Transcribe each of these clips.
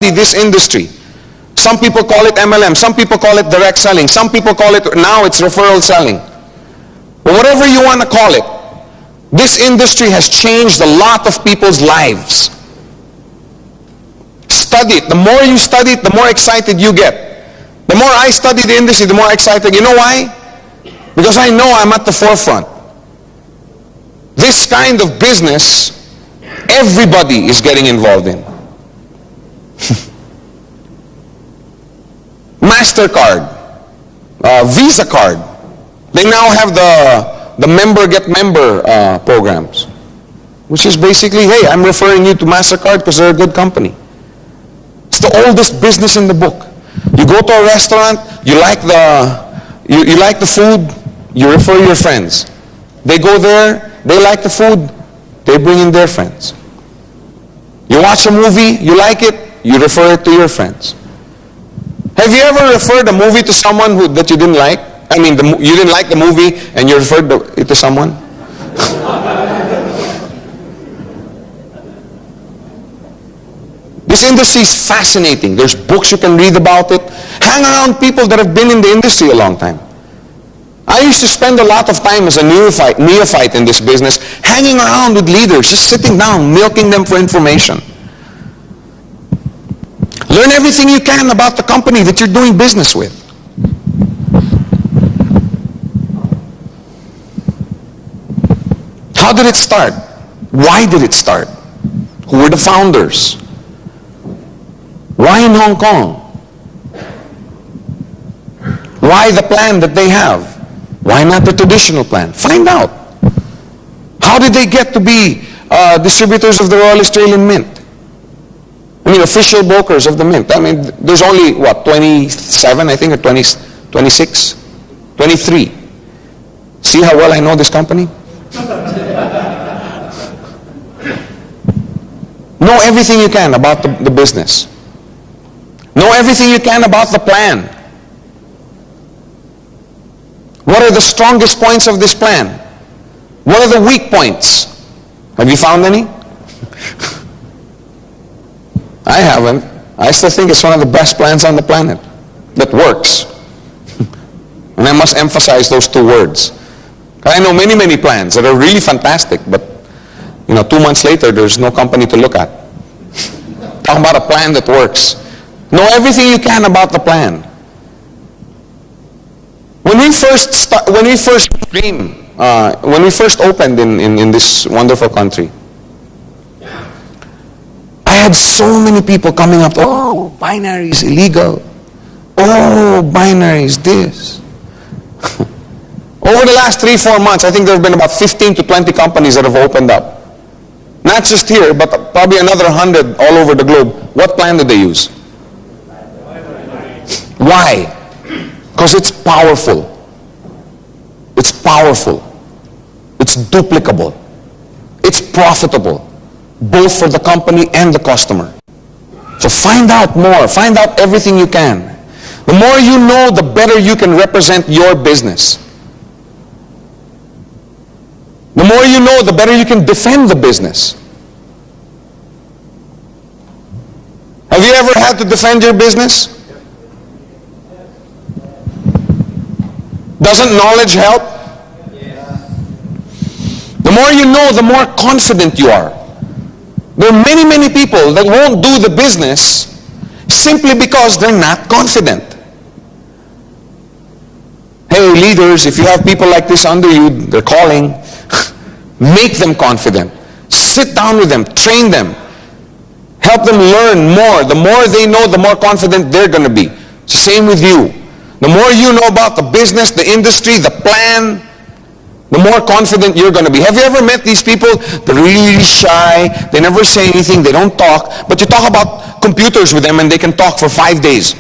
this industry. Some people call it MLM, some people call it direct selling, some people call it, now it's referral selling. But whatever you want to call it, this industry has changed a lot of people's lives. Study it. The more you study it, the more excited you get. The more I study the industry, the more excited. You know why? Because I know I'm at the forefront. This kind of business, everybody is getting involved in. MasterCard, Visa card. They now have the member get member programs, which is basically, hey, I'm referring you to MasterCard because they're a good company. It's the oldest business in the book. You go to a restaurant, you like the food, you refer your friends. They go there, they like the food, they bring in their friends. You watch a movie, you like it, you refer it to your friends. Have you ever referred a movie to someone that you didn't like? I mean, you didn't like the movie and you referred it to someone? This industry is fascinating. There's books you can read about it. Hang around people that have been in the industry a long time. I used to spend a lot of time as a neophyte in this business, hanging around with leaders, just sitting down, milking them for information. Learn everything you can about the company that you're doing business with. How did it start? Why did it start? Who were the founders? Why in Hong Kong? Why the plan that they have? Why not the traditional plan? Find out. How did they get to be distributors of the Royal Australian Mint? I mean, official brokers of the Mint. I mean, there's only, what, 27, I think, or 26? 23. See how well I know this company? Know everything you can about the business. Know everything you can about the plan. What are the strongest points of this plan? What are the weak points? Have you found any? I haven't. I still think it's one of the best plans on the planet that works. And I must emphasize those two words. I know many, many plans that are really fantastic, but 2 months later, there's no company to look at. Talking about a plan that works. Know everything you can about the plan. When we first opened in this wonderful country, I had so many people coming up, oh, binary is illegal. Oh, binary is this. Over the last 3-4 months, I think there have been about 15 to 20 companies that have opened up. Not just here, but probably another 100 all over the globe. What plan did they use? Why? Because it's powerful. It's powerful. It's duplicable. It's profitable, both for the company and the customer. So find out more. Find out everything you can. The more you know, the better you can represent your business. The more you know, the better you can defend the business. Have you ever had to defend your business? Doesn't knowledge help? The more you know, the more confident you are. There are many, many people that won't do the business simply because they're not confident. Hey, leaders, if you have people like this under you, they're calling, make them confident. Sit down with them, train them. Help them learn more. The more they know, the more confident they're going to be. It's the same with you. The more you know about the business, the industry, the plan, the more confident you're going to be. Have you ever met these people? They're really shy. They never say anything. They don't talk. But you talk about computers with them and they can talk for 5 days.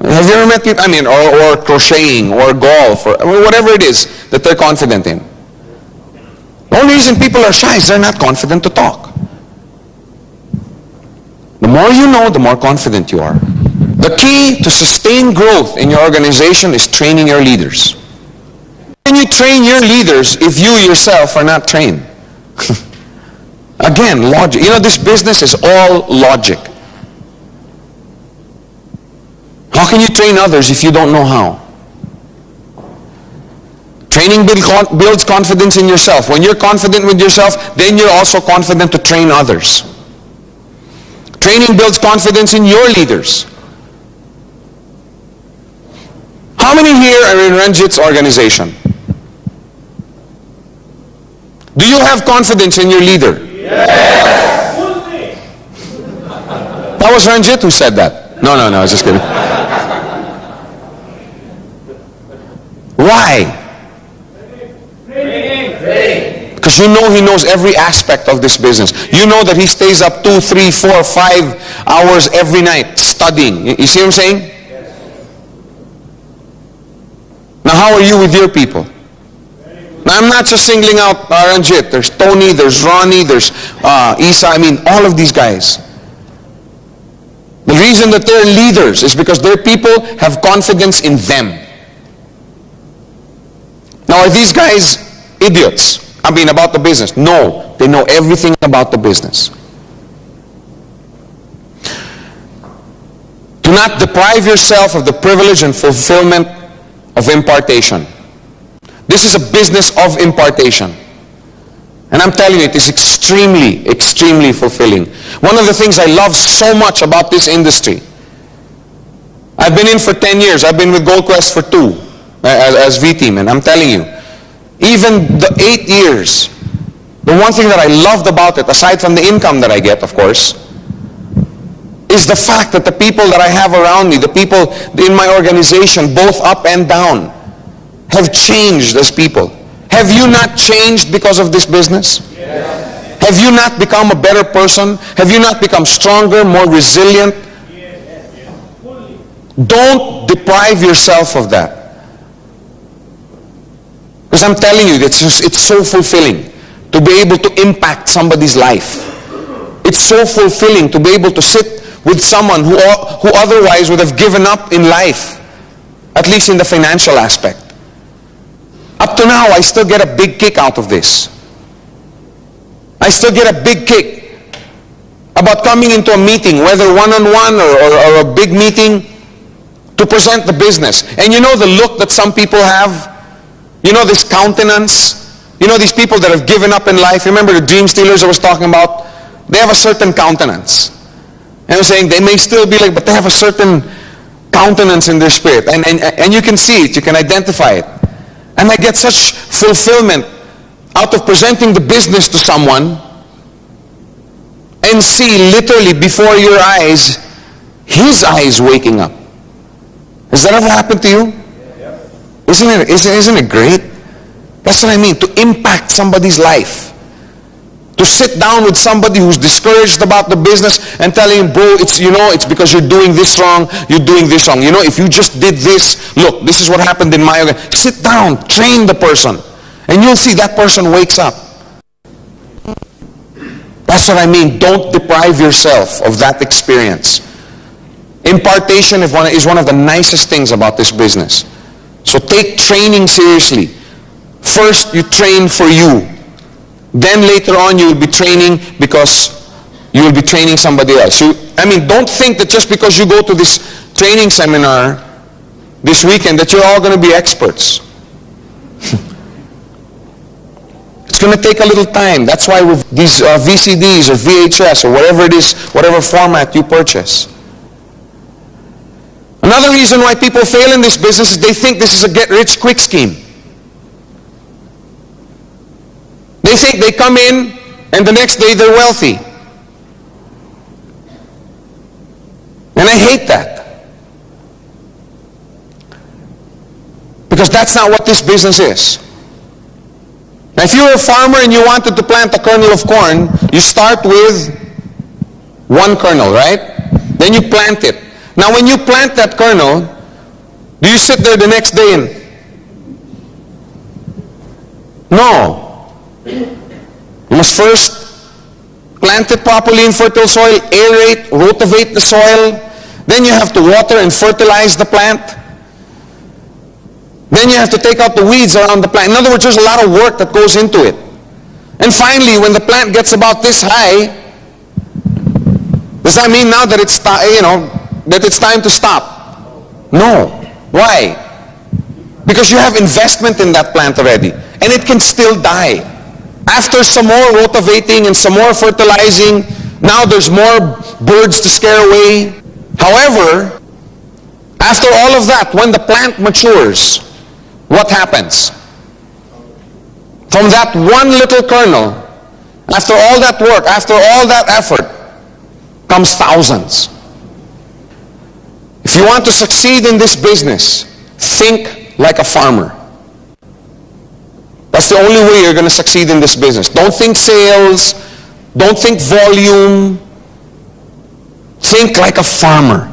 Have you ever met people? I mean, or crocheting, or golf, or whatever it is that they're confident in. The only reason people are shy is they're not confident to talk. The more you know, the more confident you are. The key to sustain growth in your organization is training your leaders. When you train your leaders if you yourself are not trained? Again, logic. This business is all logic. How can you train others if you don't know how? Training builds confidence in yourself. When you're confident with yourself, then you're also confident to train others. Training builds confidence in your leaders. How many here are in Ranjit's organization? Do you have confidence in your leader? Yes. That was Ranjit who said that. No, I was just kidding. Why? Because you know he knows every aspect of this business. You know that he stays up 2, 3, 4, 5 hours every night studying. You see what I'm saying? Now how are you with your people? Now I'm not just singling out Ranjit. There's Tony, there's Ronnie, there's Isa. I mean all of these guys. The reason that they're leaders is because their people have confidence in them. Now are these guys idiots? I mean about the business. No, they know everything about the business. Do not deprive yourself of the privilege and fulfillment of impartation. This is a business of impartation. And I'm telling you, it is extremely, extremely fulfilling. One of the things I love so much about this industry, I've been in for 10 years. I've been with Gold Quest for 2 as V-Team, and I'm telling you, even the 8 years, the one thing that I loved about it, aside from the income that I get, of course, is the fact that the people that I have around me, the people in my organization, both up and down, have changed as people. Have you not changed because of this business? Yes. Have you not become a better person? Have you not become stronger, more resilient? Yes. Don't deprive yourself of that. Because I'm telling you, it's so fulfilling to be able to impact somebody's life. It's so fulfilling to be able to sit with someone who otherwise would have given up in life, at least in the financial aspect. Up to now, I still get a big kick out of this. I still get a big kick about coming into a meeting, whether one-on-one or a big meeting, to present the business. And you know the look that some people have? You know this countenance? You know these people that have given up in life? Remember the dream stealers I was talking about? They have a certain countenance. And I'm saying they may still be like, but they have a certain countenance in their spirit. And you can see it, you can identify it. And I get such fulfillment out of presenting the business to someone and see literally before your eyes, his eyes waking up. Has that ever happened to you? Isn't it great? That's what I mean, to impact somebody's life. To sit down with somebody who's discouraged about the business and tell him, bro, it's because you're doing this wrong, you're doing this wrong. You know, if you just did this, look, this is what happened in my organization. Sit down, train the person, and you'll see that person wakes up. That's what I mean. Don't deprive yourself of that experience. Impartation is one of the nicest things about this business. So take training seriously. First, you train for you. Then later on, you will be training because you will be training somebody else. Don't think that just because you go to this training seminar this weekend that you're all going to be experts. It's going to take a little time. That's why with these VCDs or VHS or whatever it is, whatever format you purchase. Another reason why people fail in this business is they think this is a get-rich-quick scheme. They think they come in and the next day they're wealthy. And I hate that. Because that's not what this business is. Now if you're a farmer and you wanted to plant a kernel of corn, you start with one kernel, right? Then you plant it. Now when you plant that kernel, do you sit there the next day and... No. You must first plant it properly in fertile soil, aerate, rotivate the soil. Then you have to water and fertilize the plant. Then you have to take out the weeds around the plant. In other words, there's a lot of work that goes into it. And finally, when the plant gets about this high, does that mean now that it's time to stop? No. Why? Because you have investment in that plant already, and it can still die. After some more rotivating and some more fertilizing, now there's more birds to scare away. However, after all of that, when the plant matures, what happens? From that one little kernel, after all that work, after all that effort, comes thousands. If you want to succeed in this business, think like a farmer. That's the only way you're going to succeed in this business. Don't think sales. Don't think volume. Think like a farmer.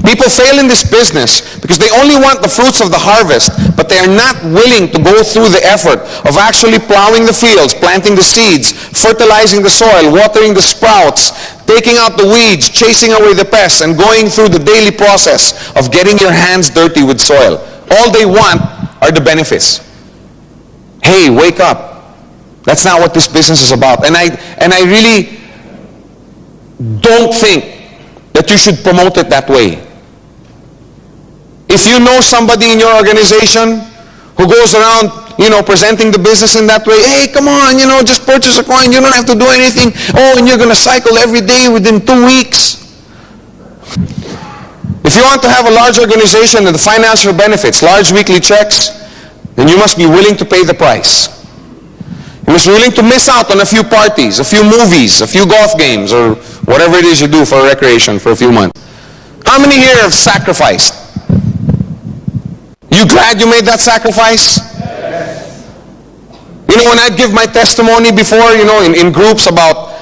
People fail in this business because they only want the fruits of the harvest, but they are not willing to go through the effort of actually plowing the fields, planting the seeds, fertilizing the soil, watering the sprouts, taking out the weeds, chasing away the pests, and going through the daily process of getting your hands dirty with soil. All they want are the benefits. Hey, wake up. That's not what this business is about. And I really don't think that you should promote it that way. If you know somebody in your organization who goes around, presenting the business in that way, hey, come on, just purchase a coin, you don't have to do anything. Oh, and you're going to cycle every day within 2 weeks. If you want to have a large organization and the financial benefits, large weekly checks, then you must be willing to pay the price. You must be willing to miss out on a few parties, a few movies, a few golf games, or whatever it is you do for recreation for a few months. How many here have sacrificed? You glad you made that sacrifice? Yes. When I'd give my testimony before, in groups about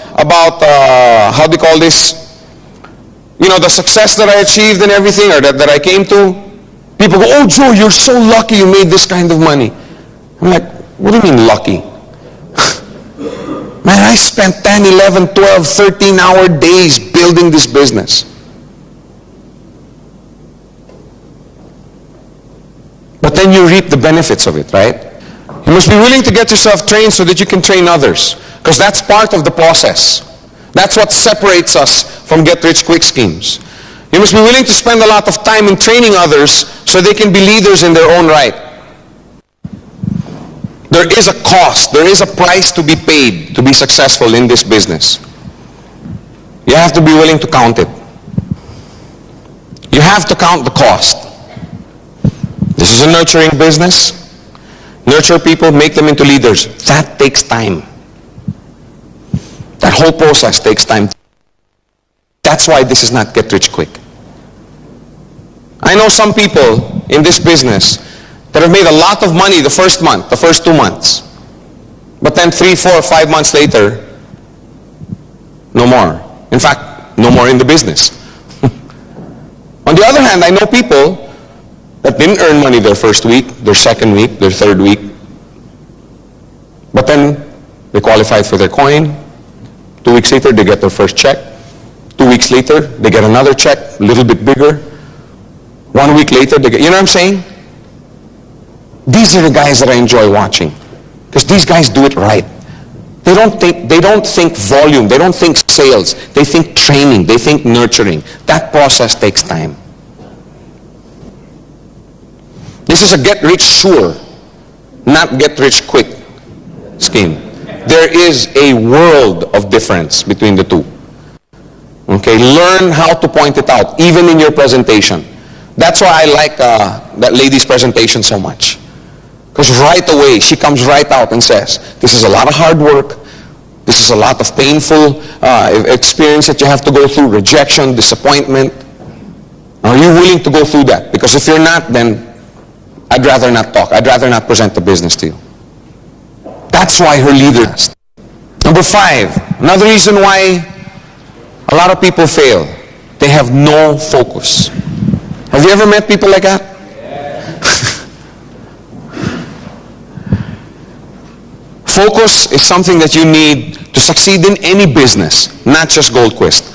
how do you call this? The success that I achieved and everything, or that I came to, people go, oh, Joe, you're so lucky you made this kind of money. I'm like, what do you mean lucky? Man, I spent 10, 11, 12, 13-hour days building this business. But then you reap the benefits of it, right? You must be willing to get yourself trained so that you can train others. Because that's part of the process. That's what separates us from get-rich-quick schemes. You must be willing to spend a lot of time in training others so they can be leaders in their own right. There is a cost, there is a price to be paid to be successful in this business. You have to be willing to count it. You have to count the cost. This is a nurturing business. Nurture people, make them into leaders. That takes time. That whole process takes time. That's why this is not get rich quick. I know some people in this business that have made a lot of money the first month, the first 2 months. But then 3, 4, 5 months later, no more. In fact, no more in the business. On the other hand, I know people that didn't earn money their first week, their second week, their third week. But then they qualified for their coin. 2 weeks later, they get their first check. 2 weeks later, they get another check, a little bit bigger. 1 week later, they get, you know what I'm saying? These are the guys that I enjoy watching. Because these guys do it right. They don't think volume, they don't think sales, they think training, they think nurturing. That process takes time. This is a get-rich-sure, not get-rich-quick scheme. There is a world of difference between the two. Okay, learn how to point it out, even in your presentation. That's why I like that lady's presentation so much. Because right away, she comes right out and says, this is a lot of hard work. This is a lot of painful experience that you have to go through, rejection, disappointment. Are you willing to go through that? Because if you're not, then I'd rather not talk. I'd rather not present the business to you. That's why her leader asked. Number 5, another reason why a lot of people fail. They have no focus. Have you ever met people like that? Focus is something that you need to succeed in any business, not just Gold Quest.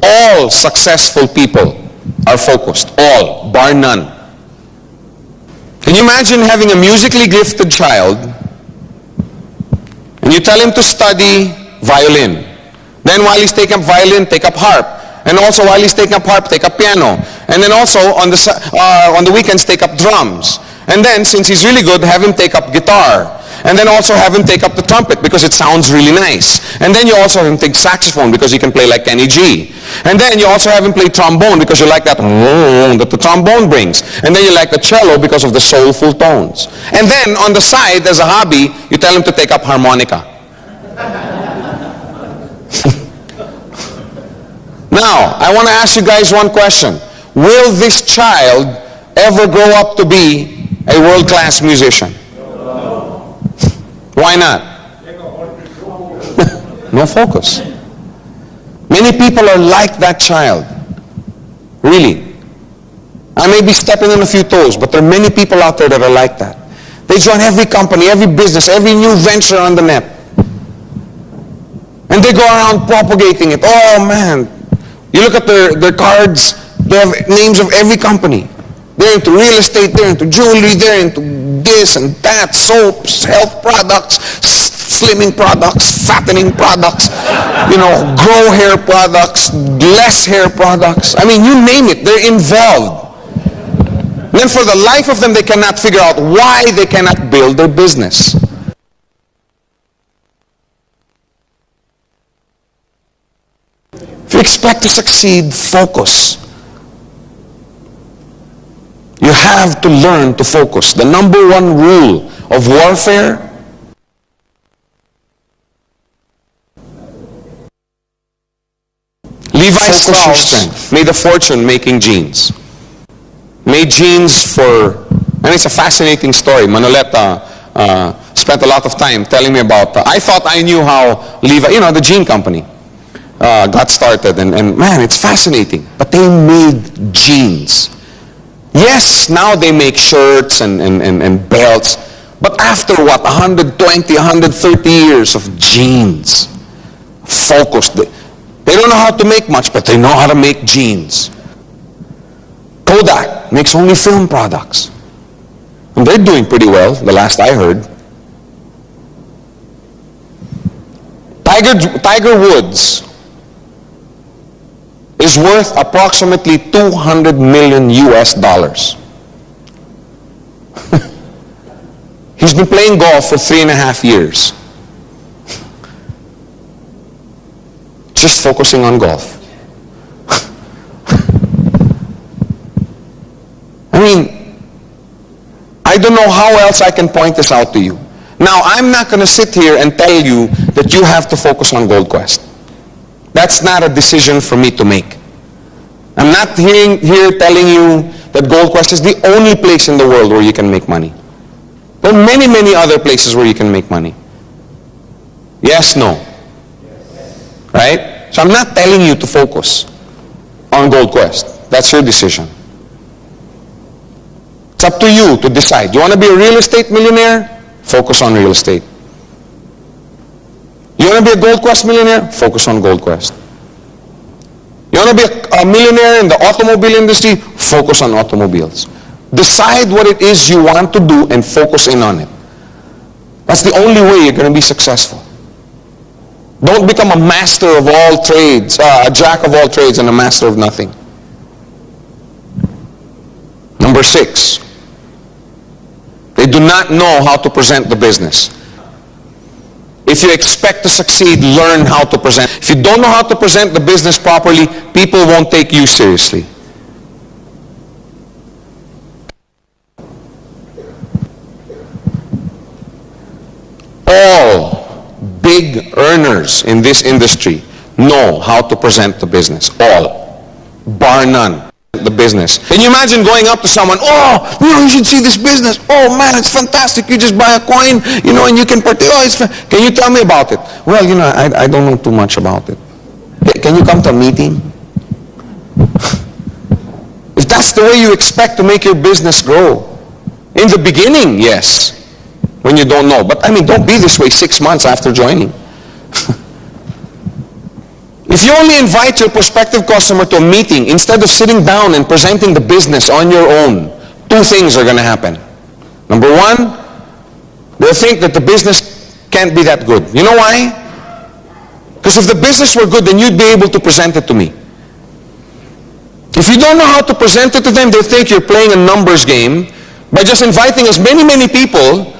All successful people are focused. All, bar none. Can you imagine having a musically gifted child and you tell him to study violin? Then while he's taking up violin, take up harp. And also while he's taking up harp, take up piano. And then also on the weekends, take up drums. And then, since he's really good, have him take up guitar. And then also have him take up the trumpet because it sounds really nice. And then you also have him take saxophone because he can play like Kenny G. And then you also have him play trombone because you like that that the trombone brings. And then you like the cello because of the soulful tones. And then on the side, as a hobby, you tell him to take up harmonica. Now, I want to ask you guys one question. Will this child ever grow up to be a world-class musician? Why not? No focus. Many people are like that child. Really. I may be stepping on a few toes, but there are many people out there that are like that. They join every company, every business, every new venture on the net. And they go around propagating it. Oh man. You look at their cards, they have names of every company. They're into real estate, they're into jewelry, they're into this and that, soaps, health products, slimming products, fattening products, grow hair products, less hair products. I mean, you name it, they're involved. Then for the life of them, they cannot figure out why they cannot build their business. If you expect to succeed, focus. You have to learn to focus. The number one rule of warfare Levi's spouse made a fortune making jeans. Made jeans for, and it's a fascinating story. Manoleta spent a lot of time telling me about, I thought I knew how Levi, the jean company, got started. And man, it's fascinating. But they made jeans. Yes, now they make shirts and belts. But after what, 120, 130 years of jeans, focused. They don't know how to make much, but they know how to make jeans. Kodak makes only film products. And they're doing pretty well, the last I heard. Tiger Woods is worth approximately $200 million US. He's been playing golf for 3.5 years. Just focusing on golf. I mean, I don't know how else I can point this out to you. Now, I'm not going to sit here and tell you that you have to focus on Gold Quest. That's not a decision for me to make. I'm not here telling you that Gold Quest is the only place in the world where you can make money. There are many, many other places where you can make money. Yes, no. Right? So I'm not telling you to focus on Gold Quest. That's your decision. It's up to you to decide. You want to be a real estate millionaire? Focus on real estate. You want to be a Gold Quest millionaire? Focus on Gold Quest. You want to be a millionaire in the automobile industry? Focus on automobiles. Decide what it is you want to do and focus in on it. That's the only way you're going to be successful. Don't become a master of all trades, a jack of all trades and a master of nothing. Number 6, they do not know how to present the business. If you expect to succeed, learn how to present. If you don't know how to present the business properly, people won't take you seriously. All big earners in this industry know how to present the business. All. Bar none. The business. Can you imagine going up to someone, oh, you should see this business. Oh man, it's fantastic. You just buy a coin, and you can partake. Oh, can you tell me about it? Well, I don't know too much about it. Can you come to a meeting? If that's the way you expect to make your business grow, in the beginning, yes. When you don't know. But don't be this way 6 months after joining. If you only invite your prospective customer to a meeting instead of sitting down and presenting the business on your own, 2 things are going to happen. Number 1, they'll think that the business can't be that good. You know why? Because if the business were good, then you'd be able to present it to me. you don't know how to present it to them, they think you're playing a numbers game by just inviting as many people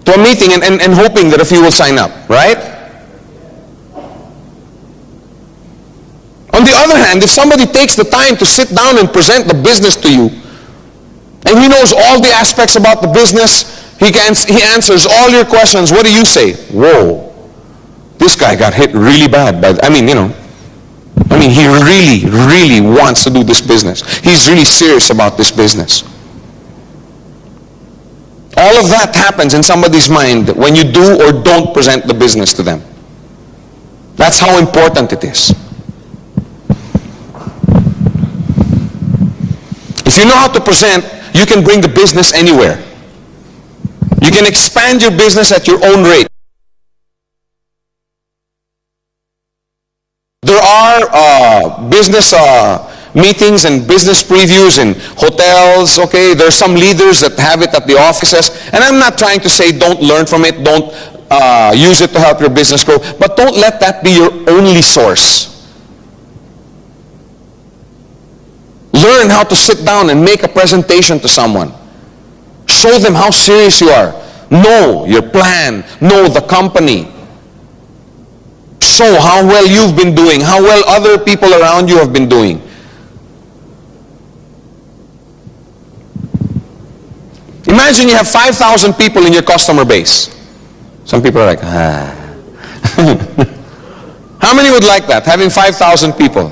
to a meeting and hoping that a few will sign up, right? On the other hand, if somebody takes the time to sit down and present the business to you, and he knows all the aspects about the business, he answers all your questions, what do you say? Whoa, this guy got hit really bad. He really wants to do this business. He's really serious about this business. All of that happens in somebody's mind when you do or don't present the business to them. That's how important it is. If you know how to present, you can bring the business anywhere. You can expand your business at your own rate. There are business meetings and business previews in hotels, okay? There are some leaders that have it at the offices. And I'm not trying to say don't learn from it, don't use it to help your business grow, but don't let that be your only source. Learn how to sit down and make a presentation to someone. Show them how serious you are. Know your plan. Know the company. Show how well you've been doing, how well other people around you have been doing. Imagine you have 5,000 people in your customer base. Some people are like, How many would like that, having 5,000 people?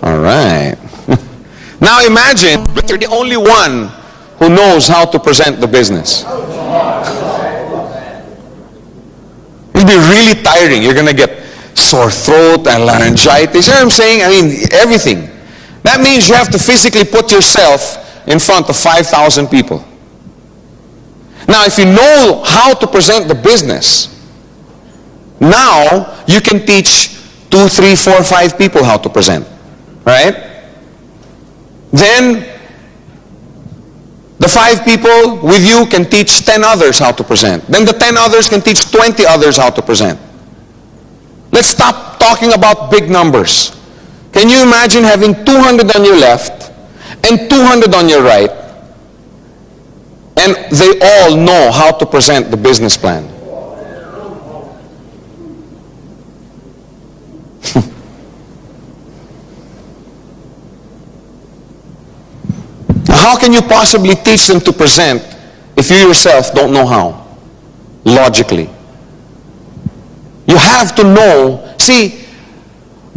All right. Now imagine you're the only one who knows how to present the business. It'll be really tiring. You're going to get sore throat and laryngitis. You know what I'm saying? Everything. That means you have to physically put yourself in front of 5,000 people. Now, if you know how to present the business, now you can teach 2, 3, 4, 5 people how to present. Right? Then, the 5 people with you can teach 10 others how to present. Then the 10 others can teach 20 others how to present. Let's stop talking about big numbers. Can you imagine having 200 on your left and 200 on your right, and they all know how to present the business plan? How can you possibly teach them to present if you yourself don't know how? Logically. You have to know. See,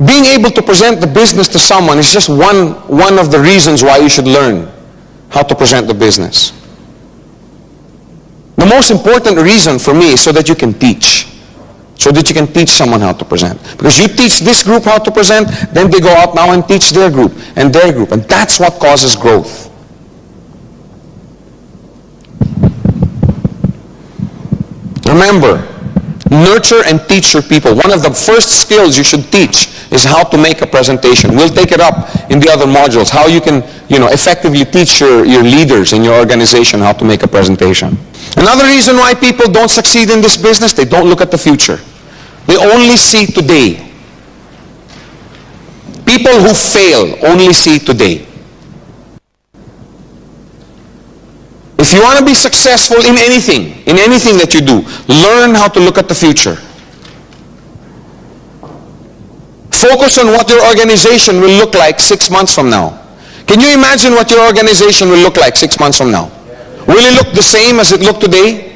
being able to present the business to someone is just one of the reasons why you should learn how to present the business. The most important reason for me is so that you can teach. So that you can teach someone how to present. Because you teach this group how to present, then they go out now and teach their group and their group. And that's what causes growth. Remember, nurture and teach your people. One of the first skills you should teach is how to make a presentation. We'll take it up in the other modules, how you can, effectively teach your leaders in your organization how to make a presentation. Another reason why people don't succeed in this business, they don't look at the future. They only see today. People who fail only see today. If you want to be successful in anything that you do, learn how to look at the future. Focus on what your organization will look like 6 months from now. Can you imagine what your organization will look like 6 months from now? Will it look the same as it looked today?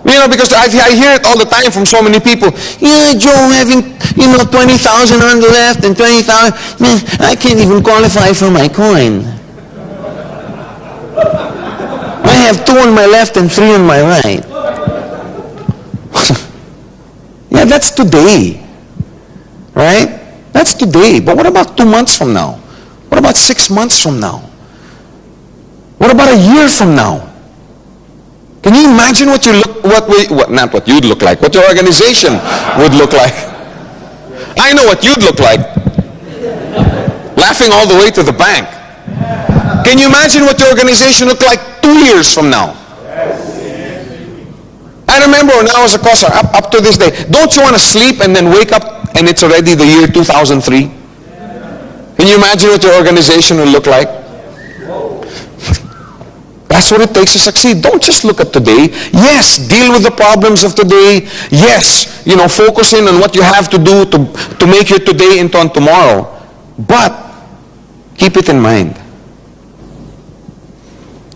Because I hear it all the time from so many people. Yeah, Joe, having 20,000 on the left and 20,000, I can't even qualify for my coin. I have 2 on my left and 3 on my right. Yeah, that's today. Right? That's today. But what about 2 months from now? What about 6 months from now? What about a year from now? Can you imagine what not what you'd look like, what your organization would look like? I know what you'd look like. Laughing all the way to the bank. Can you imagine what your organization looked like 2 years from now? I remember when I was a COSAR, up to this day, don't you want to sleep and then wake up and it's already the year 2003? Can you imagine what your organization will look like? That's what it takes to succeed. Don't just look at today. Yes, deal with the problems of today. Yes, focus in on what you have to do to make your today into on tomorrow. But keep it in mind.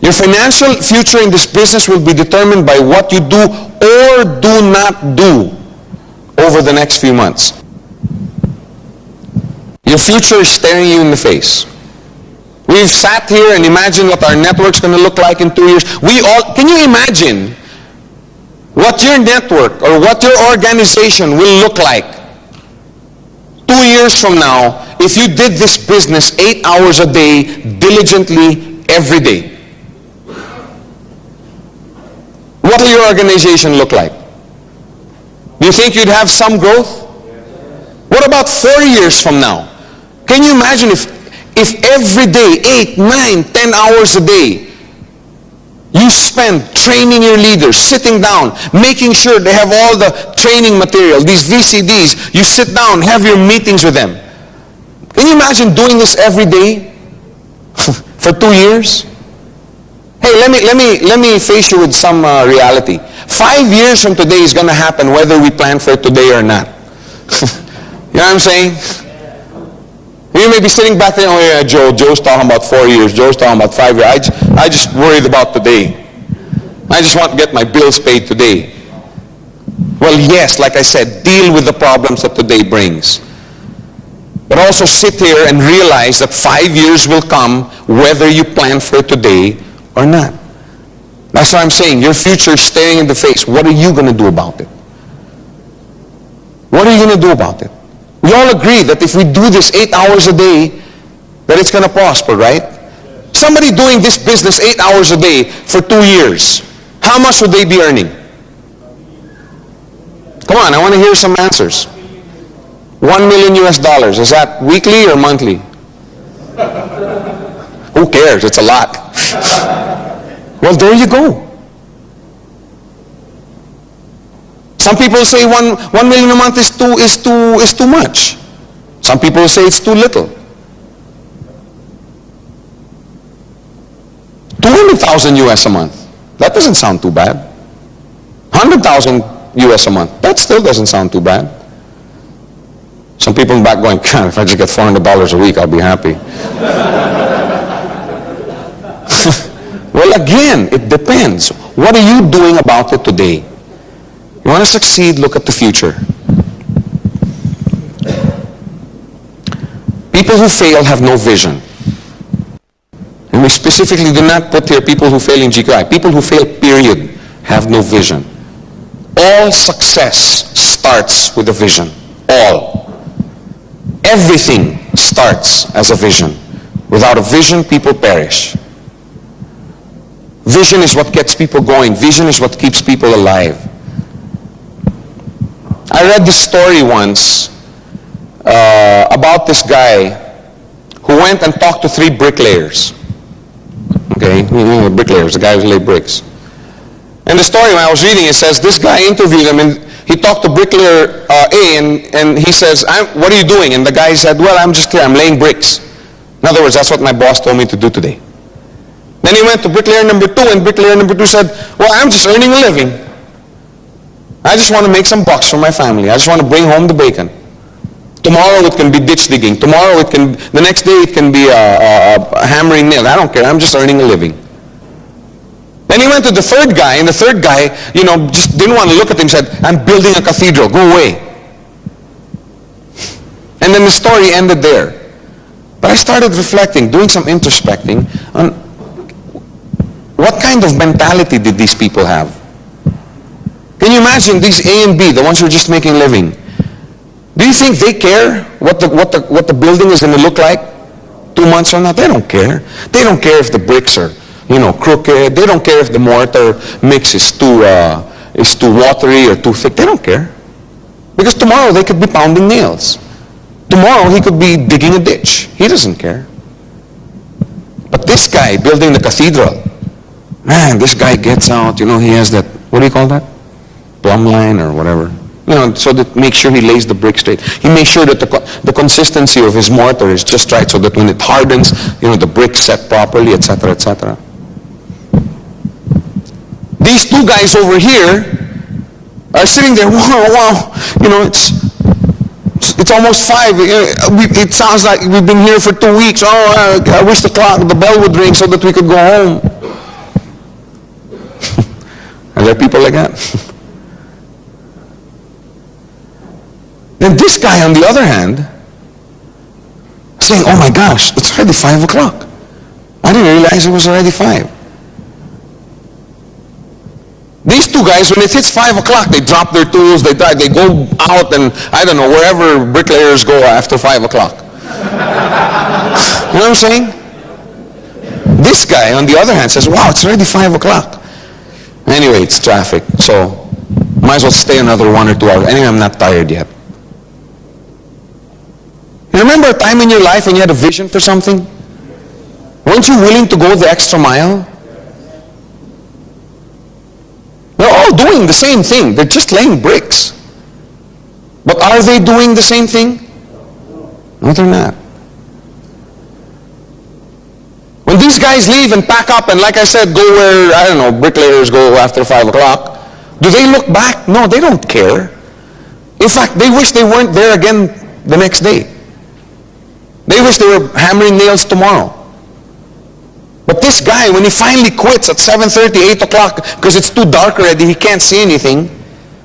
Your financial future in this business will be determined by what you do or do not do over the next few months. Your future is staring you in the face. We've sat here and imagined what our network's going to look like in 2 years. Can you imagine what your network or what your organization will look like 2 years from now if you did this business 8 hours a day, diligently, every day? What will your organization look like? Do you think you'd have some growth? What about 4 years from now? Can you imagine if every day, 8, 9, 10 hours a day, you spend training your leaders, sitting down, making sure they have all the training material, these VCDs, you sit down, have your meetings with them. Can you imagine doing this every day for 2 years? Hey, let me face you with some reality. 5 years from today is going to happen whether we plan for it today or not. You know what I'm saying? You may be sitting back there, oh yeah, Joe's talking about 4 years, Joe's talking about 5 years. I just worried about today. I just want to get my bills paid today. Well, yes, like I said, deal with the problems that today brings. But also sit here and realize that 5 years will come whether you plan for it today or not. That's what I'm saying. Your future is staring in the face. What are you going to do about it? What are you going to do about it? We all agree that if we do this 8 hours a day, that it's going to prosper, right? Somebody doing this business 8 hours a day for 2 years, how much would they be earning? Come on, I want to hear some answers. $1 million US. Is that weekly or monthly? Who cares? It's a lot. Well, there you go. Some people say 1 million a month is too much. Some people say it's too little. 200,000 US a month. That doesn't sound too bad. 100,000 US a month. That still doesn't sound too bad. Some people in the back going, God, if I just get $400 a week, I'll be happy. Well, again, it depends. What are you doing about it today? You want to succeed, look at the future. People who fail have no vision. And we specifically do not put here people who fail in GQI. People who fail, period, have no vision. All success starts with a vision. All. Everything starts as a vision. Without a vision, people perish. Vision is what gets people going. Vision is what keeps people alive. I read this story once about this guy who went and talked to 3 bricklayers. Okay, bricklayers, the guy who laid bricks. And the story, when I was reading, it says this guy interviewed him and he talked to bricklayer A and he says, what are you doing? And the guy said, well, I'm just here, I'm laying bricks. In other words, that's what my boss told me to do today. Then he went to bricklayer number 2 and bricklayer number 2 said, well, I'm just earning a living. I just want to make some bucks for my family. I just want to bring home the bacon. Tomorrow it can be ditch digging. Tomorrow the next day it can be hammering nails. I don't care. I'm just earning a living. Then he went to the 3rd guy, and the 3rd guy, just didn't want to look at him, said, I'm building a cathedral. Go away. And then the story ended there. But I started reflecting, doing some introspecting on what kind of mentality did these people have? Can you imagine these A and B, the ones who are just making a living? Do you think they care what the building is going to look like 2 months from now? They don't care. They don't care if the bricks are, crooked. They don't care if the mortar mix is too watery or too thick. They don't care. Because tomorrow they could be pounding nails. Tomorrow he could be digging a ditch. He doesn't care. But this guy building the cathedral, man, this guy gets out, he has that, what do you call that? Plumb line or whatever. So that make sure he lays the brick straight. He makes sure that the consistency of his mortar is just right, so that when it hardens, the brick's set properly, etc., etc. These two guys over here are sitting there, wow, it's almost 5. It sounds like we've been here for 2 weeks. Oh, I wish the bell would ring so that we could go home. Are there people like that? Then this guy, on the other hand, saying, oh my gosh, it's already 5 o'clock. I didn't realize it was already 5. These two guys, when it hits 5 o'clock, they drop their tools, they go out and, I don't know, wherever bricklayers go after 5 o'clock. You know what I'm saying? This guy, on the other hand, says, wow, it's already 5 o'clock. Anyway, it's traffic, so might as well stay another 1 or 2 hours. Anyway, I'm not tired yet. You remember a time in your life when you had a vision for something? Weren't you willing to go the extra mile? They're all doing the same thing. They're just laying bricks. But are they doing the same thing? No, they're not. When these guys leave and pack up and, like I said, go where, I don't know, bricklayers go after 5 o'clock, do they look back? No, they don't care. In fact, they wish they weren't there again the next day. They wish they were hammering nails tomorrow. But this guy, when he finally quits at 7:30, 8 o'clock, because it's too dark already, he can't see anything,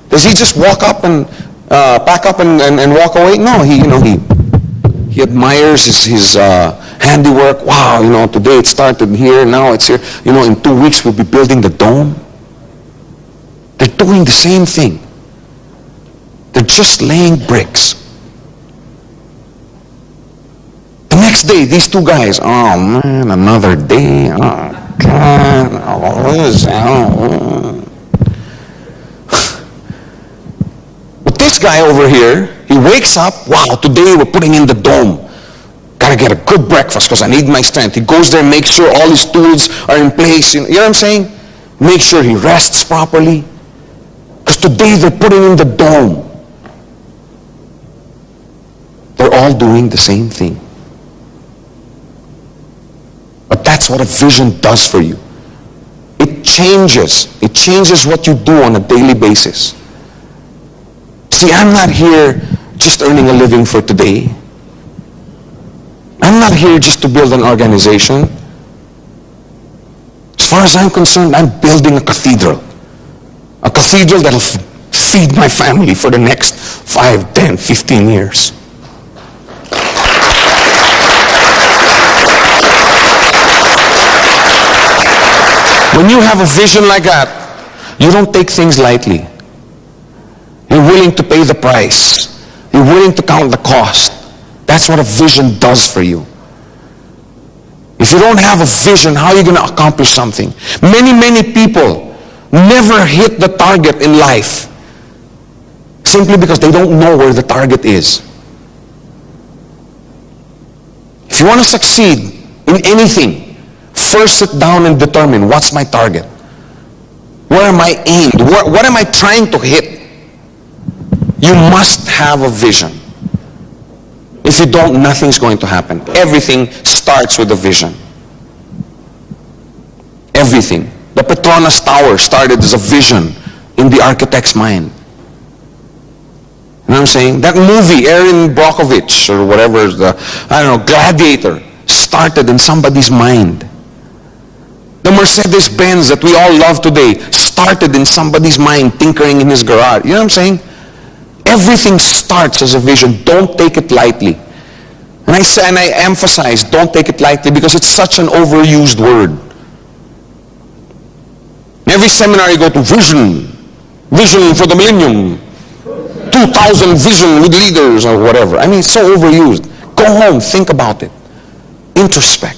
does he just walk up and pack up and walk away? No, he admires his handiwork. Wow, today it started here, now it's here. In 2 weeks we'll be building the dome. They're doing the same thing. They're just laying bricks. Next day, these two guys, oh man, another day, oh God, But this guy over here, he wakes up, wow, today we're putting in the dome. Gotta get a good breakfast because I need my strength. He goes there, makes sure all his tools are in place. You know what I'm saying? Make sure he rests properly. Because today they're putting in the dome. They're all doing the same thing. But that's what a vision does for you. It changes what you do on a daily basis. See, I'm not here just earning a living for today. I'm not here just to build an organization. As far as I'm concerned, I'm building a cathedral. A cathedral that'll feed my family for the next 5, 10, 15 years. When you have a vision like that, you don't take things lightly. You're willing to pay the price. You're willing to count the cost. That's what a vision does for you. If you don't have a vision, how are you going to accomplish something? Many people never hit the target in life simply because they don't know where the target is. If you want to succeed in anything, first sit down and determine, what's my target? Where am I aimed? What am I trying to hit? You must have a vision. If you don't, nothing's going to happen. Everything starts with a vision. Everything. The Petronas Tower started as a vision in the architect's mind. You know what I'm saying? That movie, Erin Brockovich, or whatever, Gladiator, started in somebody's mind. The Mercedes-Benz that we all love today started in somebody's mind, tinkering in his garage. You know what I'm saying? Everything starts as a vision. Don't take it lightly. And I emphasize, don't take it lightly, because it's such an overused word. Every seminar you go to, vision for the millennium, 2000 vision with leaders or whatever. I mean, it's so overused. Go home, think about it. Introspect.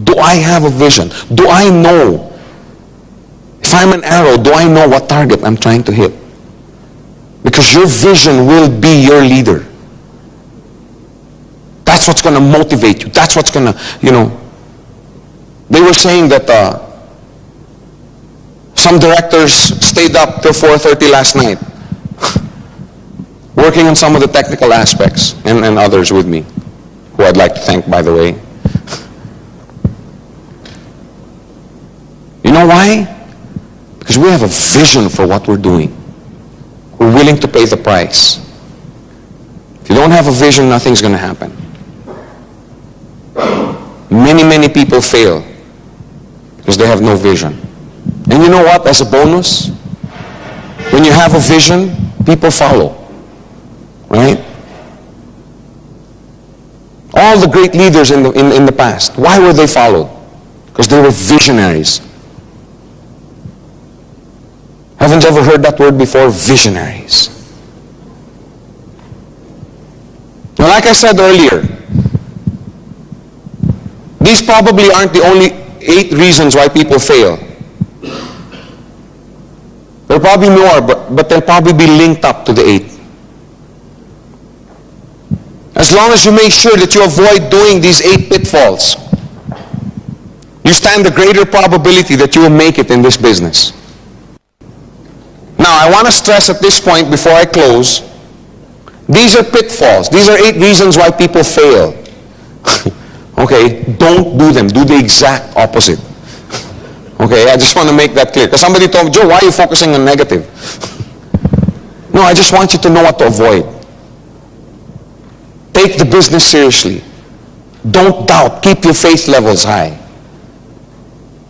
Do I have a vision? Do I know? If I'm an arrow, do I know what target I'm trying to hit? Because your vision will be your leader. That's what's going to motivate you. That's what's going to, They were saying that some directors stayed up till 4:30 last night. working on some of the technical aspects, and others with me, who I'd like to thank, by the way. You know why? Because we have a vision for what we're doing. We're willing to pay the price. If you don't have a vision, nothing's going to happen. Many people fail because they have no vision. And you know what? As a bonus, when you have a vision, people follow. Right? All the great leaders in the past, why were they followed? Because they were visionaries. Haven't you ever heard that word before? Visionaries. Now, like I said earlier, these probably aren't the only 8 reasons why people fail. There are probably more, but they'll probably be linked up to the 8. As long as you make sure that you avoid doing these 8 pitfalls, you stand a greater probability that you will make it in this business. Now, I want to stress at this point before I close, these are pitfalls. These are 8 reasons why people fail. Okay, don't do them. Do the exact opposite. Okay, I just want to make that clear. Because somebody told me, Joe, why are you focusing on negative? No, I just want you to know what to avoid. Take the business seriously. Don't doubt. Keep your faith levels high.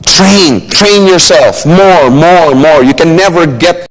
Train yourself more. You can never get